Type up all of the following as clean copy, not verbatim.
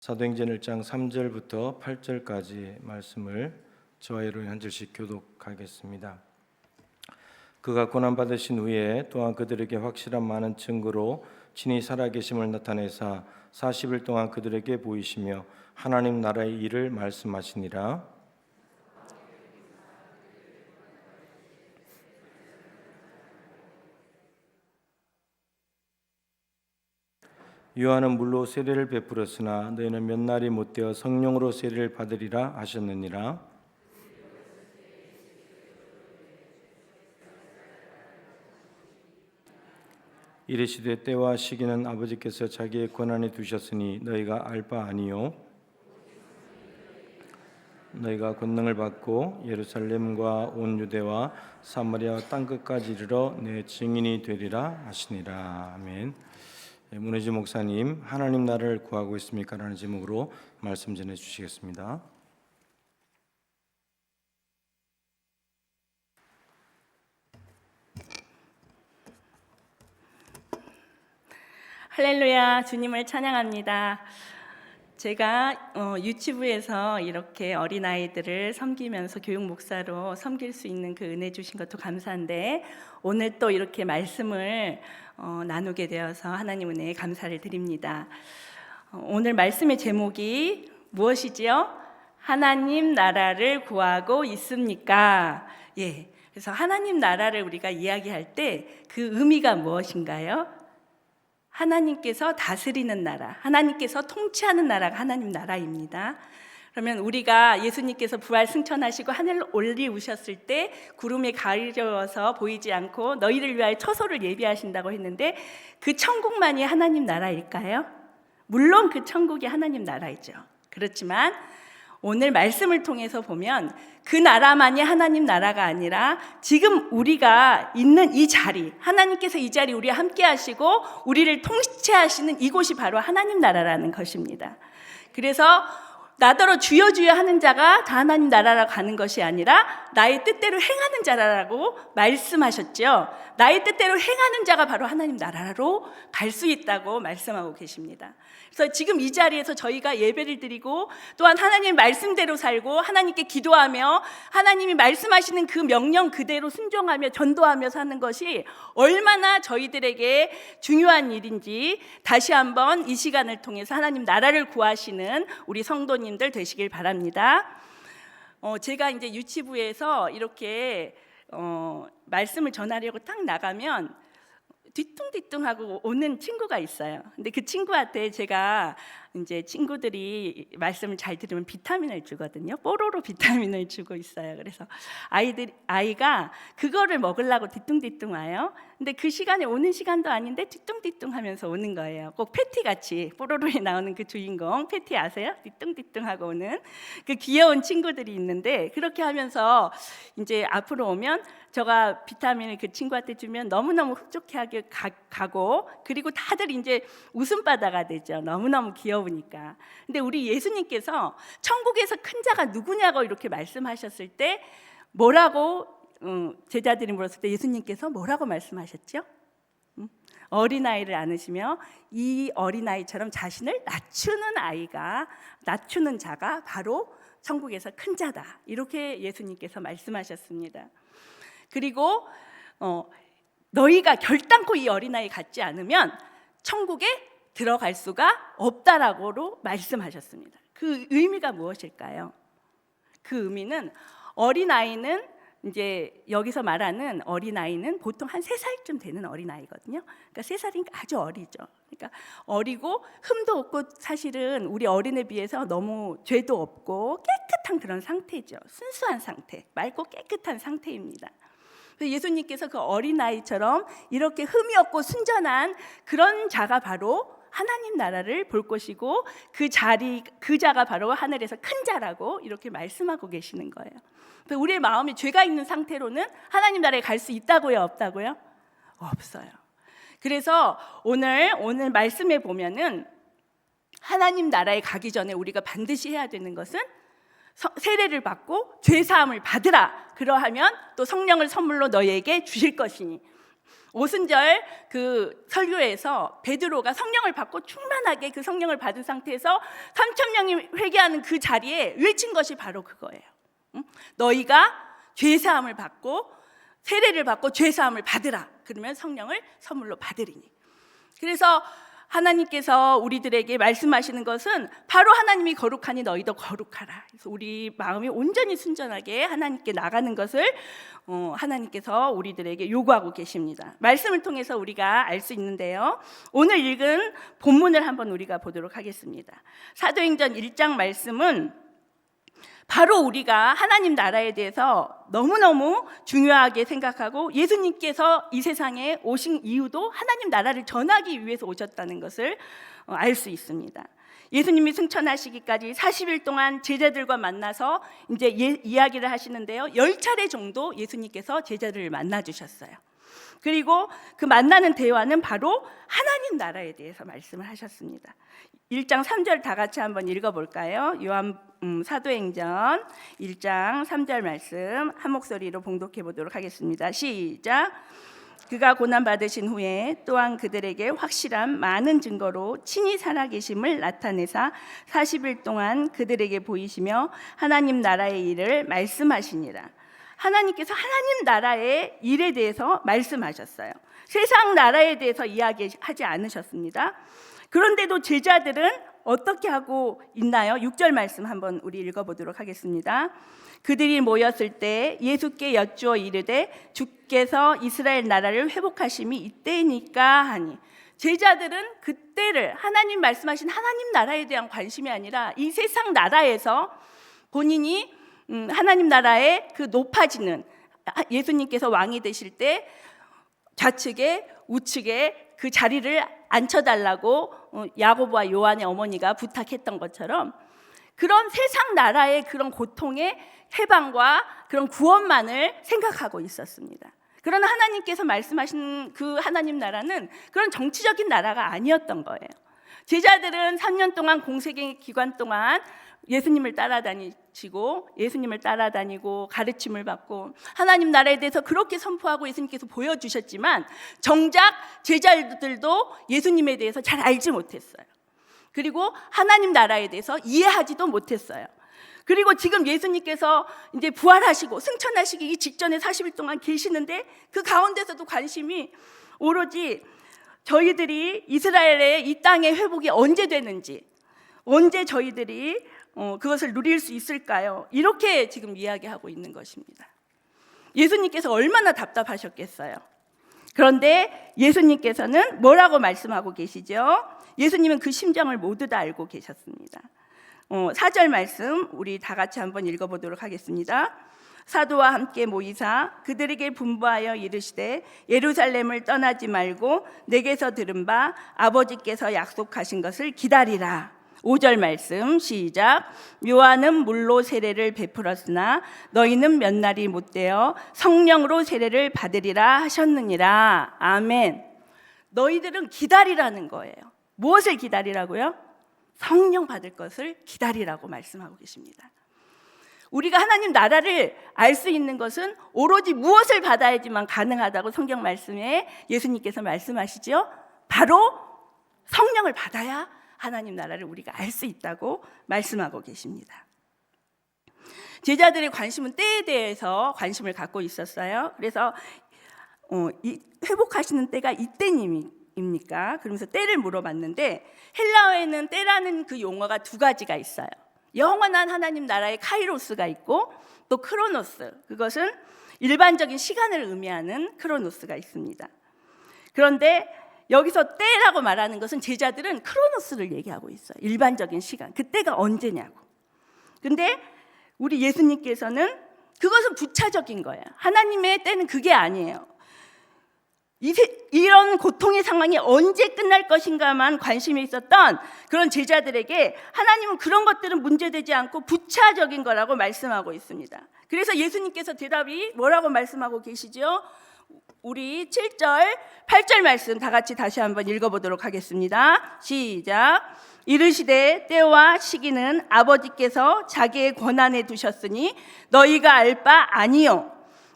사도행전 1장 3절부터 8절까지 말씀을 저와 여러분 한 절씩 교독하겠습니다. 그가 고난받으신 후에 또한 그들에게 확실한 많은 증거로 친히 살아계심을 나타내사 40일 동안 그들에게 보이시며 하나님 나라의 일을 말씀하시니라. 요한은 물로 세례를 베풀었으나 너희는 몇 날이 못되어 성령으로 세례를 받으리라 하셨느니라. 이르시되 때와 시기는 아버지께서 자기의 권한에 두셨으니 너희가 알 바 아니요 너희가 권능을 받고 예루살렘과 온 유대와 사마리아 땅 끝까지 이르러 내 증인이 되리라 하시니라. 아멘. 문혜주 목사님, 하나님 나라를 구하고 있습니까? 라는 제목으로 말씀 전해 주시겠습니다. 할렐루야, 주님을 찬양합니다. 제가 유치부에서 이렇게 어린아이들을 섬기면서 교육 목사로 섬길 수 있는 그 은혜 주신 것도 감사한데, 오늘 또 이렇게 말씀을 나누게 되어서 하나님 은혜에 감사를 드립니다. 오늘 말씀의 제목이 무엇이지요? 하나님 나라를 구하고 있습니까? 예, 그래서 하나님 나라를 우리가 이야기할 때 그 의미가 무엇인가요? 하나님께서 다스리는 나라, 하나님께서 통치하는 나라가 하나님 나라입니다. 그러면 우리가 예수님께서 부활 승천하시고 하늘로 올리우셨을 때 구름에 가려워서 보이지 않고 너희를 위하여 처소를 예비하신다고 했는데, 그 천국만이 하나님 나라일까요? 물론 그 천국이 하나님 나라이죠. 그렇지만 오늘 말씀을 통해서 보면 그 나라만이 하나님 나라가 아니라 지금 우리가 있는 이 자리, 하나님께서 이 자리 우리와 함께 하시고 우리를 통치하시는 이곳이 바로 하나님 나라라는 것입니다. 그래서 나더러 주여 주여 하는 자가 다 하나님 나라라고 가는 것이 아니라 나의 뜻대로 행하는 자라고 말씀하셨죠. 나의 뜻대로 행하는 자가 바로 하나님 나라로 갈 수 있다고 말씀하고 계십니다. 그래서 지금 이 자리에서 저희가 예배를 드리고 또한 하나님의 말씀대로 살고 하나님께 기도하며 하나님이 말씀하시는 그 명령 그대로 순종하며 전도하며 사는 것이 얼마나 저희들에게 중요한 일인지 다시 한번 이 시간을 통해서 하나님 나라를 구하시는 우리 성도님들 되시길 바랍니다. 제가 이제 유치부에서 이렇게 말씀을 전하려고 딱 나가면 뒤뚱뒤뚱하고 오는 친구가 있어요. 근데 그 친구한테 제가 이제 친구들이 말씀을 잘 들으면 비타민을 주거든요. 뽀로로 비타민을 주고 있어요. 그래서 아이가 그거를 먹으려고 뒤뚱뒤뚱 와요. 근데 그 시간에 오는 시간도 아닌데 뒤뚱뒤뚱 하면서 오는 거예요. 꼭 패티같이, 뽀로로에 나오는 그 주인공 패티 아세요? 뒤뚱뒤뚱 하고 오는 그 귀여운 친구들이 있는데, 그렇게 하면서 이제 앞으로 오면 제가 비타민을 그 친구한테 주면 너무너무 흡족해하게 가고, 그리고 다들 이제 웃음바다가 되죠. 너무너무 귀여우니까. 근데 우리 예수님께서 천국에서 큰 자가 누구냐고 이렇게 말씀하셨을 때 뭐라고 제자들이 물었을 때 예수님께서 뭐라고 말씀하셨죠? 어린아이를 안으시며 이 어린아이처럼 자신을 낮추는 자가 바로 천국에서 큰 자다, 이렇게 예수님께서 말씀하셨습니다. 그리고 너희가 결단코 이 어린아이 같지 않으면 천국에 들어갈 수가 없다라고 말씀하셨습니다. 그 의미가 무엇일까요? 그 의미는 어린아이는 이제 여기서 말하는 어린아이는 보통 한 3살쯤 되는 어린아이거든요. 그러니까 3살이니까 아주 어리죠. 그러니까 어리고 흠도 없고, 사실은 우리 어린에 비해서 너무 죄도 없고 깨끗한 그런 상태죠. 순수한 상태, 맑고 깨끗한 상태입니다. 예수님께서 그 어린아이처럼 이렇게 흠이 없고 순전한 그런 자가 바로 하나님 나라를 볼 것이고, 그 자가 바로 하늘에서 큰 자라고 이렇게 말씀하고 계시는 거예요. 우리의 마음이 죄가 있는 상태로는 하나님 나라에 갈 수 있다고요, 없다고요? 없어요. 그래서 오늘 말씀에 보면은 하나님 나라에 가기 전에 우리가 반드시 해야 되는 것은 세례를 받고 죄 사함을 받으라. 그러하면 또 성령을 선물로 너희에게 주실 것이니, 오순절 그 설교에서 베드로가 성령을 받고 충만하게 그 성령을 받은 상태에서 3,000명이 회개하는 그 자리에 외친 것이 바로 그거예요. 너희가 죄사함을 받고 세례를 받고 죄사함을 받으라. 그러면 성령을 선물로 받으리니. 그래서 하나님께서 우리들에게 말씀하시는 것은 바로 하나님이 거룩하니 너희도 거룩하라. 그래서 우리 마음이 온전히 순전하게 하나님께 나가는 것을 하나님께서 우리들에게 요구하고 계십니다. 말씀을 통해서 우리가 알 수 있는데요. 오늘 읽은 본문을 한번 우리가 보도록 하겠습니다. 사도행전 1장 말씀은 바로 우리가 하나님 나라에 대해서 너무너무 중요하게 생각하고 예수님께서 이 세상에 오신 이유도 하나님 나라를 전하기 위해서 오셨다는 것을 알 수 있습니다. 예수님이 승천하시기까지 40일 동안 제자들과 만나서 이제 이야기를 하시는데요. 10차례 정도 예수님께서 제자들을 만나 주셨어요. 그리고 그 만나는 대화는 바로 하나님 나라에 대해서 말씀을 하셨습니다. 1장 3절 다 같이 한번 읽어볼까요? 요한 사도행전 1장 3절 말씀 한 목소리로 봉독해 보도록 하겠습니다. 시작. 그가 고난받으신 후에 또한 그들에게 확실한 많은 증거로 친히 살아계심을 나타내사 40일 동안 그들에게 보이시며 하나님 나라의 일을 말씀하시니라. 하나님께서 하나님 나라의 일에 대해서 말씀하셨어요. 세상 나라에 대해서 이야기하지 않으셨습니다. 그런데도 제자들은 어떻게 하고 있나요? 6절 말씀 한번 우리 읽어보도록 하겠습니다. 그들이 모였을 때 예수께 여쭈어 이르되 주께서 이스라엘 나라를 회복하심이 이때니까 하니. 제자들은 그때를 하나님 말씀하신 하나님 나라에 대한 관심이 아니라 이 세상 나라에서 본인이 하나님 나라의 그 높아지는 예수님께서 왕이 되실 때 좌측에 우측에 그 자리를 앉혀달라고 야고보와 요한의 어머니가 부탁했던 것처럼 그런 세상 나라의 그런 고통의 해방과 그런 구원만을 생각하고 있었습니다. 그러나 하나님께서 말씀하신 그 하나님 나라는 그런 정치적인 나라가 아니었던 거예요. 제자들은 3년 동안 공생의 기간 동안 예수님을 따라다니고 가르침을 받고 하나님 나라에 대해서 그렇게 선포하고 예수님께서 보여주셨지만 정작 제자들도 예수님에 대해서 잘 알지 못했어요. 그리고 하나님 나라에 대해서 이해하지도 못했어요. 그리고 지금 예수님께서 이제 부활하시고 승천하시기 직전에 40일 동안 계시는데 그 가운데서도 관심이 오로지 저희들이 이스라엘의 이 땅의 회복이 언제 되는지, 언제 저희들이 그것을 누릴 수 있을까요? 이렇게 지금 이야기하고 있는 것입니다. 예수님께서 얼마나 답답하셨겠어요. 그런데 예수님께서는 뭐라고 말씀하고 계시죠? 예수님은 그 심정을 모두 다 알고 계셨습니다. 4절 말씀 우리 다 같이 한번 읽어보도록 하겠습니다. 사도와 함께 모이사 그들에게 분부하여 이르시되 예루살렘을 떠나지 말고 내게서 들은 바 아버지께서 약속하신 것을 기다리라. 5절 말씀 시작. 요한은 물로 세례를 베풀었으나 너희는 몇 날이 못되어 성령으로 세례를 받으리라 하셨느니라. 아멘. 너희들은 기다리라는 거예요. 무엇을 기다리라고요? 성령 받을 것을 기다리라고 말씀하고 계십니다. 우리가 하나님 나라를 알 수 있는 것은 오로지 무엇을 받아야지만 가능하다고 성경 말씀에 예수님께서 말씀하시죠. 바로 성령을 받아야 하나님 나라를 우리가 알 수 있다고 말씀하고 계십니다. 제자들의 관심은 때에 대해서 관심을 갖고 있었어요. 그래서 회복하시는 때가 이때입니까? 그러면서 때를 물어봤는데 헬라어에는 때라는 그 용어가 두 가지가 있어요. 영원한 하나님 나라의 카이로스가 있고 또 크로노스, 그것은 일반적인 시간을 의미하는 크로노스가 있습니다. 그런데 여기서 때라고 말하는 것은 제자들은 크로노스를 얘기하고 있어요. 일반적인 시간, 그때가 언제냐고. 근데 우리 예수님께서는 그것은 부차적인 거예요. 하나님의 때는 그게 아니에요. 이런 고통의 상황이 언제 끝날 것인가만 관심이 있었던 그런 제자들에게 하나님은 그런 것들은 문제되지 않고 부차적인 거라고 말씀하고 있습니다. 그래서 예수님께서 대답이 뭐라고 말씀하고 계시죠? 우리 7절, 8절 말씀 다 같이 다시 한번 읽어보도록 하겠습니다. 시작. 이르시되 때와 시기는 아버지께서 자기의 권한에 두셨으니 너희가 알 바 아니요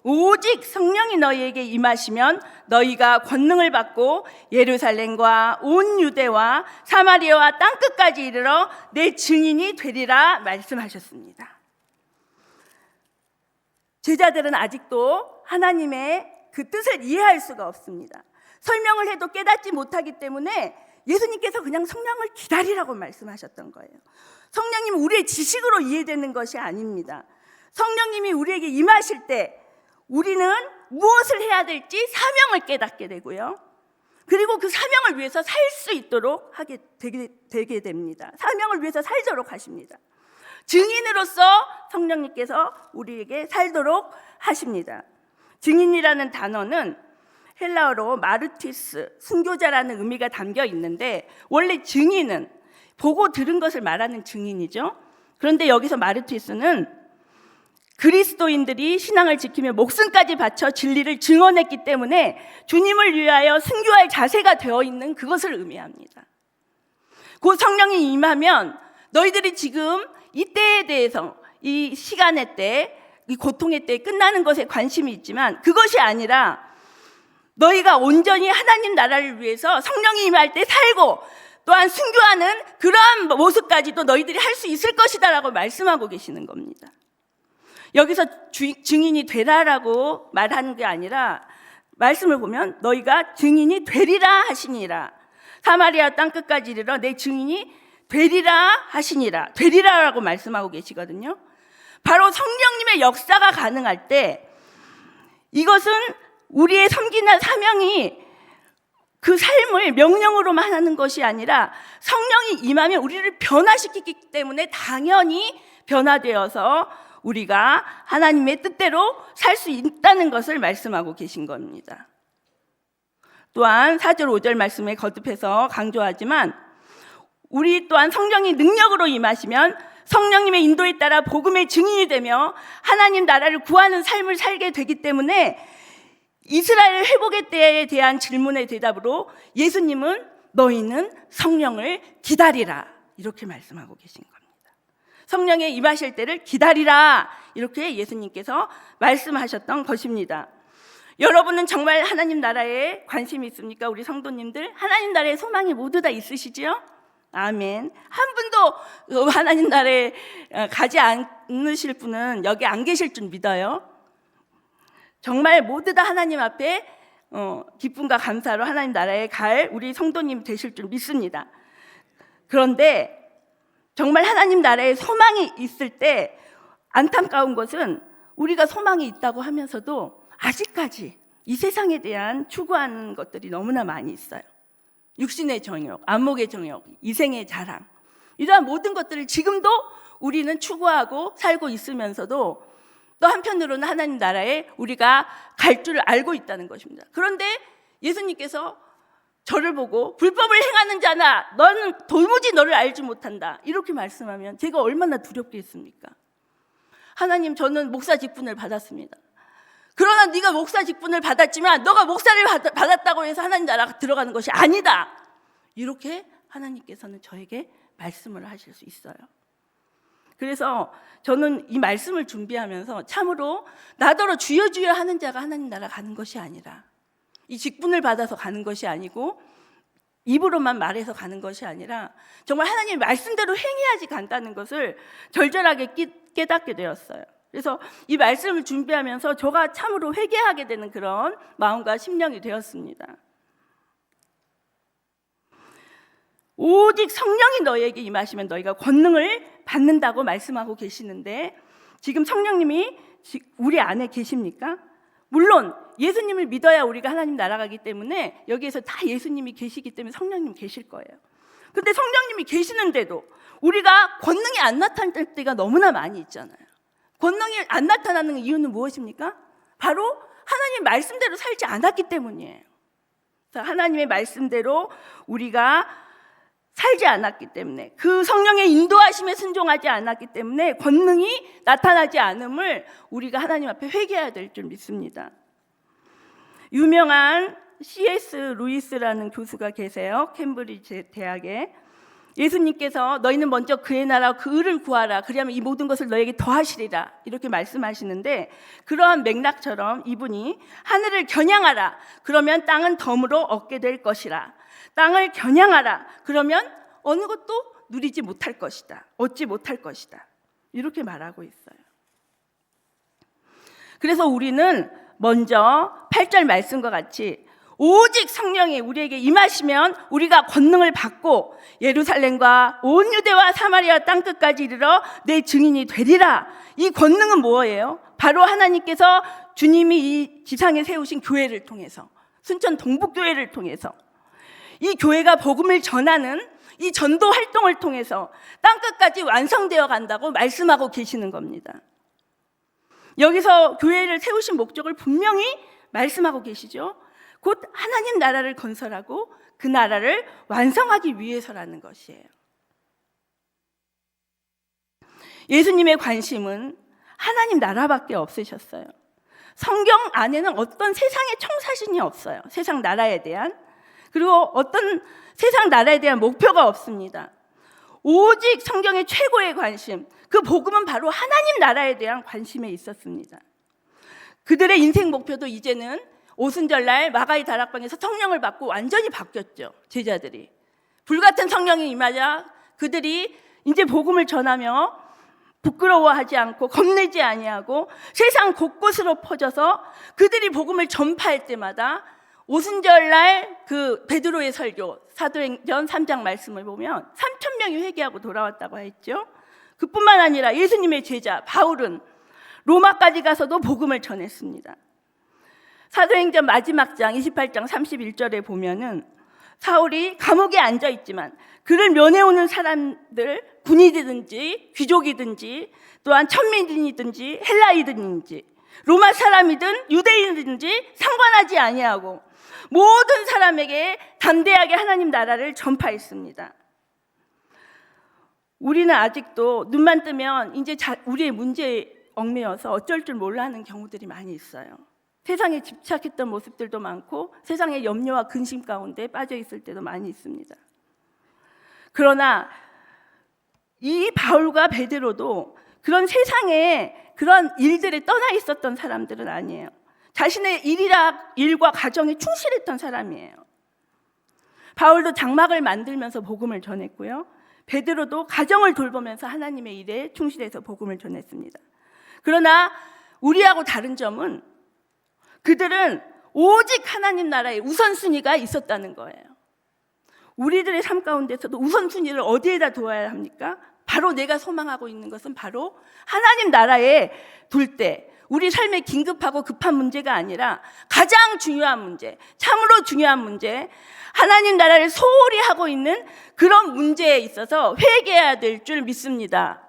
오직 성령이 너희에게 임하시면 너희가 권능을 받고 예루살렘과 온 유대와 사마리아와 땅끝까지 이르러 내 증인이 되리라 말씀하셨습니다. 제자들은 아직도 하나님의 그 뜻을 이해할 수가 없습니다. 설명을 해도 깨닫지 못하기 때문에 예수님께서 그냥 성령을 기다리라고 말씀하셨던 거예요. 성령님은 우리의 지식으로 이해되는 것이 아닙니다. 성령님이 우리에게 임하실 때 우리는 무엇을 해야 될지 사명을 깨닫게 되고요. 그리고 그 사명을 위해서 살 수 있도록 되게 됩니다. 사명을 위해서 살도록 하십니다. 증인으로서 성령님께서 우리에게 살도록 하십니다. 증인이라는 단어는 헬라어로 마르티스, 순교자라는 의미가 담겨 있는데 원래 증인은 보고 들은 것을 말하는 증인이죠. 그런데 여기서 마르티스는 그리스도인들이 신앙을 지키며 목숨까지 바쳐 진리를 증언했기 때문에 주님을 위하여 순교할 자세가 되어 있는 그것을 의미합니다. 곧 성령이 임하면 너희들이 지금 이 때에 대해서 이 시간의 때, 이 고통의 때 끝나는 것에 관심이 있지만 그것이 아니라 너희가 온전히 하나님 나라를 위해서 성령이 임할 때 살고 또한 순교하는 그러한 모습까지도 너희들이 할 수 있을 것이다 라고 말씀하고 계시는 겁니다. 여기서 증인이 되라라고 말하는 게 아니라 말씀을 보면 너희가 증인이 되리라 하시니라. 사마리아 땅끝까지 이르러 내 증인이 되리라 하시니라. 되리라라고 말씀하고 계시거든요. 바로 성령님의 역사가 가능할 때 이것은 우리의 섬기는 사명이 그 삶을 명령으로만 하는 것이 아니라 성령이 임하면 우리를 변화시키기 때문에 당연히 변화되어서 우리가 하나님의 뜻대로 살 수 있다는 것을 말씀하고 계신 겁니다. 또한 4절 5절 말씀에 거듭해서 강조하지만 우리 또한 성령이 능력으로 임하시면 성령님의 인도에 따라 복음의 증인이 되며 하나님 나라를 구하는 삶을 살게 되기 때문에 이스라엘 회복의 때에 대한 질문의 대답으로 예수님은 너희는 성령을 기다리라 이렇게 말씀하고 계신 겁니다. 성령의 임하실 때를 기다리라 이렇게 예수님께서 말씀하셨던 것입니다. 여러분은 정말 하나님 나라에 관심이 있습니까? 우리 성도님들 하나님 나라에 소망이 모두 다 있으시지요? 아멘. 한 분도 하나님 나라에 가지 않으실 분은 여기 안 계실 줄 믿어요. 정말 모두 다 하나님 앞에 기쁨과 감사로 하나님 나라에 갈 우리 성도님 되실 줄 믿습니다. 그런데 정말 하나님 나라에 소망이 있을 때 안타까운 것은 우리가 소망이 있다고 하면서도 아직까지 이 세상에 대한 추구하는 것들이 너무나 많이 있어요. 육신의 정욕, 안목의 정욕, 이생의 자랑 이러한 모든 것들을 지금도 우리는 추구하고 살고 있으면서도 또 한편으로는 하나님 나라에 우리가 갈 줄 알고 있다는 것입니다. 그런데 예수님께서 저를 보고 불법을 행하는 자나 너는 도무지 너를 알지 못한다 이렇게 말씀하면 제가 얼마나 두렵겠습니까? 하나님 저는 목사 직분을 받았습니다. 그러나 네가 목사 직분을 받았지만 너가 목사를 받았다고 해서 하나님 나라가 들어가는 것이 아니다 이렇게 하나님께서는 저에게 말씀을 하실 수 있어요. 그래서 저는 이 말씀을 준비하면서 참으로 나더러 주여 주여 하는 자가 하나님 나라 가는 것이 아니라 이 직분을 받아서 가는 것이 아니고 입으로만 말해서 가는 것이 아니라 정말 하나님의 말씀대로 행해야지 간다는 것을 절절하게 깨닫게 되었어요. 그래서 이 말씀을 준비하면서 저가 참으로 회개하게 되는 그런 마음과 심령이 되었습니다. 오직 성령이 너희에게 임하시면 너희가 권능을 받는다고 말씀하고 계시는데 지금 성령님이 우리 안에 계십니까? 물론 예수님을 믿어야 우리가 하나님 나라가기 때문에 여기에서 다 예수님이 계시기 때문에 성령님 계실 거예요. 근데 성령님이 계시는데도 우리가 권능이 안 나타날 때가 너무나 많이 있잖아요. 권능이 안 나타나는 이유는 무엇입니까? 바로 하나님의 말씀대로 살지 않았기 때문이에요. 하나님의 말씀대로 우리가 살지 않았기 때문에 그 성령의 인도하심에 순종하지 않았기 때문에 권능이 나타나지 않음을 우리가 하나님 앞에 회개해야 될 줄 믿습니다. 유명한 C.S. 루이스라는 교수가 계세요. 캠브리지 대학에. 예수님께서 너희는 먼저 그의 나라와 그 의를 구하라. 그리하면 이 모든 것을 너에게 더하시리라. 이렇게 말씀하시는데, 그러한 맥락처럼 이분이 하늘을 겨냥하라. 그러면 땅은 덤으로 얻게 될 것이라. 땅을 겨냥하라. 그러면 어느 것도 누리지 못할 것이다. 얻지 못할 것이다. 이렇게 말하고 있어요. 그래서 우리는 먼저 8절 말씀과 같이 오직 성령이 우리에게 임하시면 우리가 권능을 받고 예루살렘과 온 유대와 사마리아 땅끝까지 이르러 내 증인이 되리라. 이 권능은 뭐예요? 바로 하나님께서 주님이 이 지상에 세우신 교회를 통해서, 순천 동북교회를 통해서, 이 교회가 복음을 전하는 이 전도 활동을 통해서 땅끝까지 완성되어 간다고 말씀하고 계시는 겁니다. 여기서 교회를 세우신 목적을 분명히 말씀하고 계시죠. 곧 하나님 나라를 건설하고 그 나라를 완성하기 위해서라는 것이에요. 예수님의 관심은 하나님 나라밖에 없으셨어요. 성경 안에는 어떤 세상의 청사진이 없어요. 세상 나라에 대한, 그리고 어떤 세상 나라에 대한 목표가 없습니다. 오직 성경의 최고의 관심, 그 복음은 바로 하나님 나라에 대한 관심에 있었습니다. 그들의 인생 목표도 이제는 오순절날 마가의 다락방에서 성령을 받고 완전히 바뀌었죠. 제자들이 불같은 성령이 임하자 그들이 이제 복음을 전하며 부끄러워하지 않고 겁내지 아니하고 세상 곳곳으로 퍼져서 그들이 복음을 전파할 때마다 오순절날 그 베드로의 설교, 사도행전 3장 말씀을 보면 3,000명이 회개하고 돌아왔다고 했죠. 그뿐만 아니라 예수님의 제자 바울은 로마까지 가서도 복음을 전했습니다. 사도행전 마지막 장 28장 31절에 보면은 사울이 감옥에 앉아 있지만 그를 면회오는 사람들, 군인이든지 귀족이든지 또한 천민이든지 헬라이든지 로마 사람이든 유대인이든지 상관하지 아니하고 모든 사람에게 담대하게 하나님 나라를 전파했습니다. 우리는 아직도 눈만 뜨면 이제 우리의 문제에 얽매여서 어쩔 줄 몰라 하는 경우들이 많이 있어요. 세상에 집착했던 모습들도 많고 세상의 염려와 근심 가운데 빠져 있을 때도 많이 있습니다. 그러나 이 바울과 베드로도 그런 세상에 그런 일들에 떠나 있었던 사람들은 아니에요. 자신의 일과 가정에 충실했던 사람이에요. 바울도 장막을 만들면서 복음을 전했고요. 베드로도 가정을 돌보면서 하나님의 일에 충실해서 복음을 전했습니다. 그러나 우리하고 다른 점은 그들은 오직 하나님 나라의 우선순위가 있었다는 거예요. 우리들의 삶 가운데서도 우선순위를 어디에다 두어야 합니까? 바로 내가 소망하고 있는 것은 바로 하나님 나라에 둘 때 우리 삶에 긴급하고 급한 문제가 아니라 가장 중요한 문제, 참으로 중요한 문제, 하나님 나라를 소홀히 하고 있는 그런 문제에 있어서 회개해야 될 줄 믿습니다.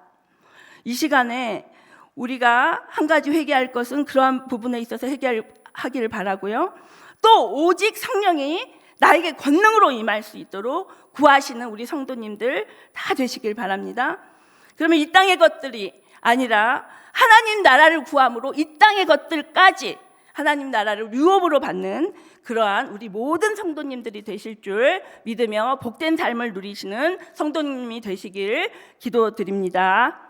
이 시간에 우리가 한 가지 회개할 것은 그러한 부분에 있어서 회개하기를 바라고요. 또 오직 성령이 나에게 권능으로 임할 수 있도록 구하시는 우리 성도님들 다 되시길 바랍니다. 그러면 이 땅의 것들이 아니라 하나님 나라를 구함으로 이 땅의 것들까지 하나님 나라를 유업으로 받는 그러한 우리 모든 성도님들이 되실 줄 믿으며 복된 삶을 누리시는 성도님이 되시길 기도드립니다.